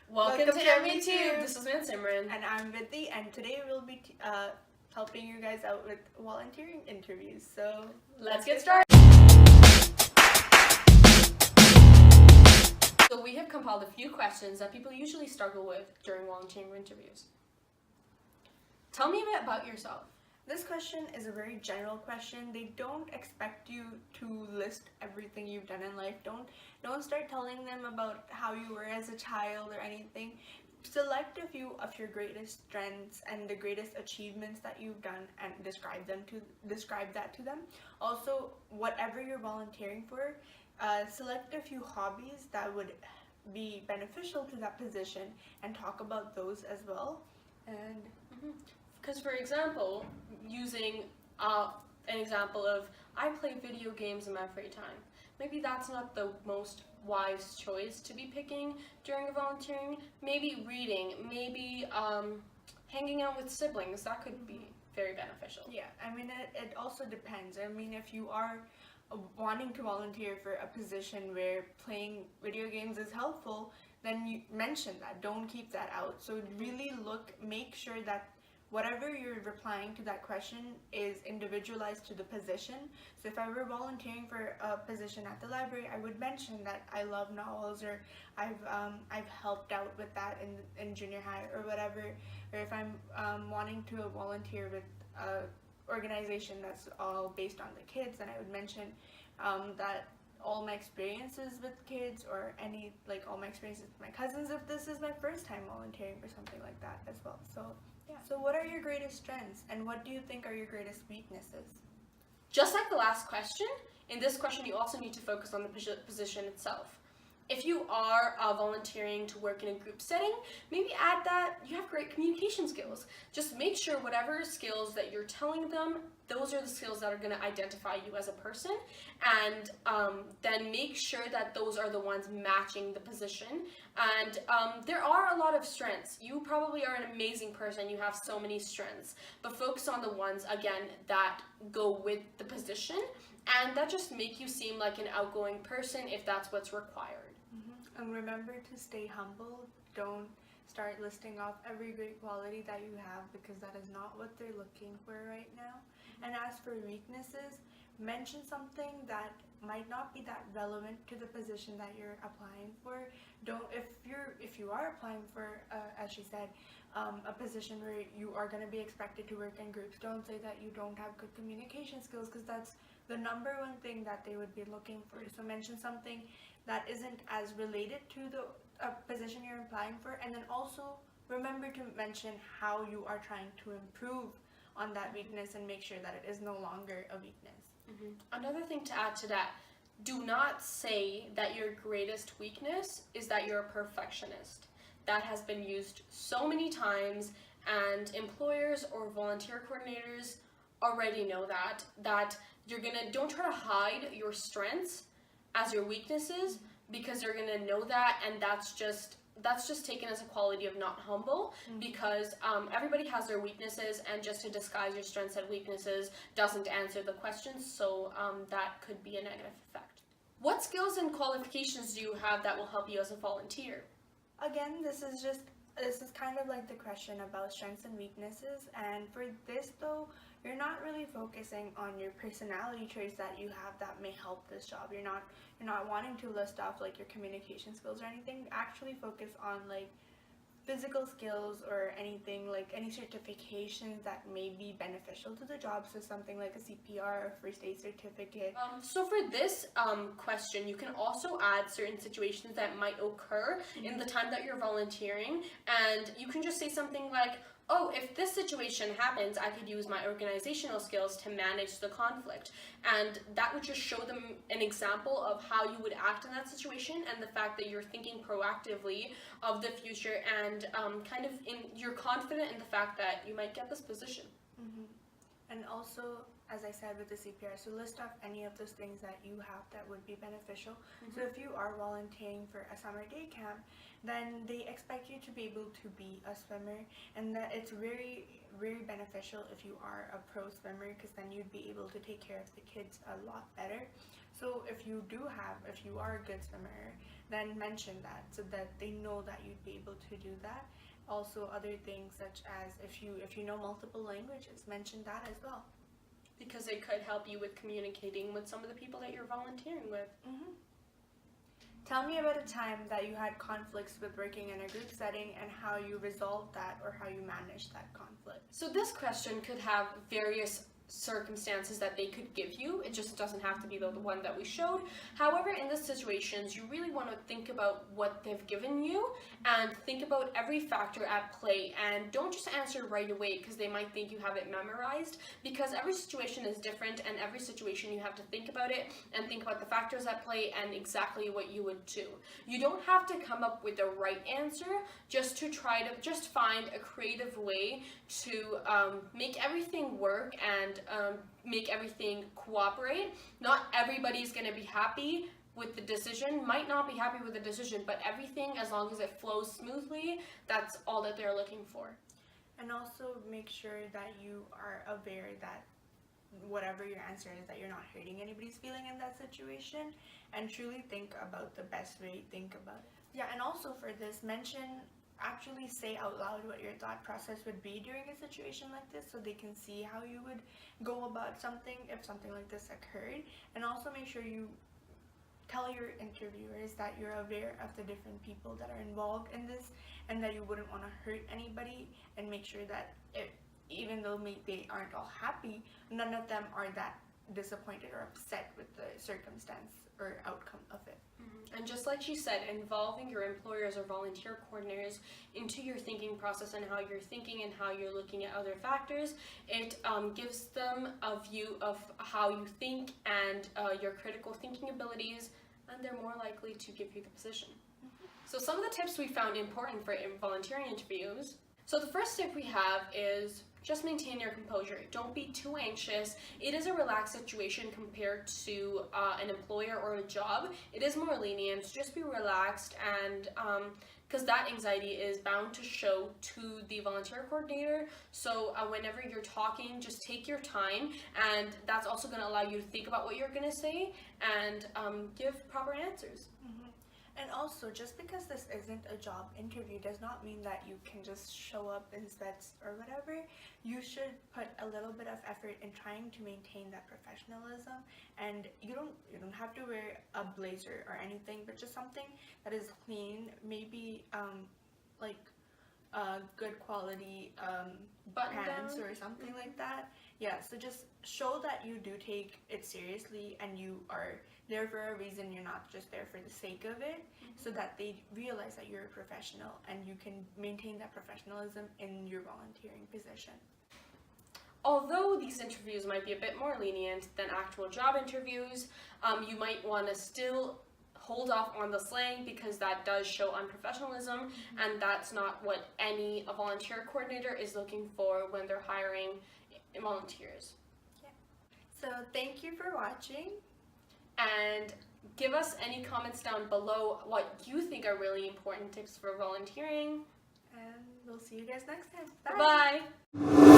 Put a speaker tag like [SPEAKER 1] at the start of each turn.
[SPEAKER 1] Welcome to ME2. This is Simran.
[SPEAKER 2] And I'm Vidhi, and today we'll be helping you guys out with volunteering interviews. So
[SPEAKER 1] let's get started. So we have compiled a few questions that people usually struggle with during volunteering interviews. Tell me a bit about yourself.
[SPEAKER 2] This question is a very general question. They don't expect you to list everything you've done in life. Don't start telling them about how you were as a child or anything. Select a few of your greatest strengths and the greatest achievements that you've done and describe that to them. Also, whatever you're volunteering for, select a few hobbies that would be beneficial to that position and talk about those as well. And
[SPEAKER 1] because for example, using an example of I play video games in my free time. Maybe that's not the most wise choice to be picking during a volunteering. Maybe reading, maybe hanging out with siblings, that could be very beneficial.
[SPEAKER 2] Yeah, I mean, it also depends. I mean, if you are wanting to volunteer for a position where playing video games is helpful, then you mention that. Don't keep that out. So really make sure that whatever you're replying to that question is individualized to the position. So if I were volunteering for a position at the library, I would mention that I love novels, or I've helped out with that in junior high or whatever. Or if I'm wanting to volunteer with a organization that's all based on the kids, then I would mention that all my experiences with kids, or all my experiences with my cousins, if this is my first time volunteering for something like that as well. So yeah. So what are your greatest strengths, and what do you think are your greatest weaknesses?
[SPEAKER 1] Just like the last question, in this question you also need to focus on the position itself. If you are volunteering to work in a group setting, maybe add that you have great communication skills. Just make sure whatever skills that you're telling them, those are the skills that are going to identify you as a person, and then make sure that those are the ones matching the position. And there are a lot of strengths. You probably are an amazing person. You have so many strengths, but focus on the ones, again, that go with the position, and that just make you seem like an outgoing person if that's what's required.
[SPEAKER 2] And remember to stay humble. Don't start listing off every great quality that you have, because that is not what they're looking for right now. And as for weaknesses, mention something that might not be that relevant to the position that you're applying for. If you are applying for, as she said, a position where you are going to be expected to work in groups, don't say that you don't have good communication skills, because that's the number one thing that they would be looking for. So mention something that isn't as related to the position you're applying for, and then also remember to mention how you are trying to improve on that weakness and make sure that it is no longer a weakness.
[SPEAKER 1] Another thing to add to that, do not say that your greatest weakness is that you're a perfectionist. That has been used so many times, and employers or volunteer coordinators already know that don't try to hide your strengths as your weaknesses, because you're gonna know that, and that's just taken as a quality of not humble, because everybody has their weaknesses, and just to disguise your strengths and weaknesses doesn't answer the question, so that could be a negative effect. What skills and qualifications do you have that will help you as a volunteer?
[SPEAKER 2] Again, this is kind of like the question about strengths and weaknesses, and for this though, you're not really focusing on your personality traits that you have that may help this job. You're not wanting to list off like your communication skills or anything. Actually focus on like physical skills, or anything like any certifications that may be beneficial to the job. So something like a CPR or first aid certificate.
[SPEAKER 1] So for this question, you can also add certain situations that might occur in the time that you're volunteering, and you can just say something like, oh, if this situation happens, I could use my organizational skills to manage the conflict. And that would just show them an example of how you would act in that situation, and the fact that you're thinking proactively of the future, and you're confident in the fact that you might get this position.
[SPEAKER 2] And also, as I said with the CPR, so list off any of those things that you have that would be beneficial. So if you are volunteering for a summer day camp, then they expect you to be able to be a swimmer, and that it's very, very beneficial if you are a pro swimmer, because then you'd be able to take care of the kids a lot better. So if you are a good swimmer, then mention that so that they know that you'd be able to do that. Also, other things such as if you know multiple languages, mention that as well.
[SPEAKER 1] Because it could help you with communicating with some of the people that you're volunteering with.
[SPEAKER 2] Mm-hmm. Tell me about a time that you had conflicts with working in a group setting and how you resolved that or how you managed that conflict.
[SPEAKER 1] So this question could have various circumstances that they could give you. It just doesn't have to be the one that we showed. However, in the situations, you really want to think about what they've given you and think about every factor at play, and don't just answer right away because they might think you have it memorized, because every situation is different, and every situation you have to think about it and think about the factors at play and exactly what you would do. You don't have to come up with the right answer, just to try to just find a creative way to make everything work and make everything cooperate. Not everybody's going to be happy with the decision, might not be happy with the decision, but everything, as long as it flows smoothly, that's all that they're looking for.
[SPEAKER 2] And also make sure that you are aware that whatever your answer is, that you're not hurting anybody's feeling in that situation, and truly think about the best way, think about it. Yeah, and also for this, actually say out loud what your thought process would be during a situation like this, so they can see how you would go about something if something like this occurred. And also make sure you tell your interviewers that you're aware of the different people that are involved in this and that you wouldn't want to hurt anybody, and make sure that even though they aren't all happy, none of them are that disappointed or upset with the circumstance or outcome of it.
[SPEAKER 1] And just like she said, involving your employers or volunteer coordinators into your thinking process and how you're thinking and how you're looking at other factors, it gives them a view of how you think and your critical thinking abilities, and they're more likely to give you the position. So some of the tips we found important for volunteering interviews. So the first tip we have is just maintain your composure. Don't be too anxious. It is a relaxed situation compared to an employer or a job. It is more lenient. Just be relaxed, and because that anxiety is bound to show to the volunteer coordinator. So whenever you're talking, just take your time, and that's also going to allow you to think about what you're going to say and give proper answers.
[SPEAKER 2] And also, just because this isn't a job interview does not mean that you can just show up in sweats or whatever. You should put a little bit of effort in trying to maintain that professionalism, and you don't have to wear a blazer or anything, but just something that is clean, maybe like good quality pants or something like that. Yeah, so just show that you do take it seriously and you are there for a reason. You're not just there for the sake of it, so that they realize that you're a professional and you can maintain that professionalism in your volunteering position.
[SPEAKER 1] Although these interviews might be a bit more lenient than actual job interviews, you might want to still hold off on the slang, because that does show unprofessionalism, and that's not what a volunteer coordinator is looking for when they're hiring volunteers.
[SPEAKER 2] Yeah. So thank you for watching,
[SPEAKER 1] and give us any comments down below what you think are really important tips for volunteering.
[SPEAKER 2] and we'll see you guys next time.
[SPEAKER 1] Bye.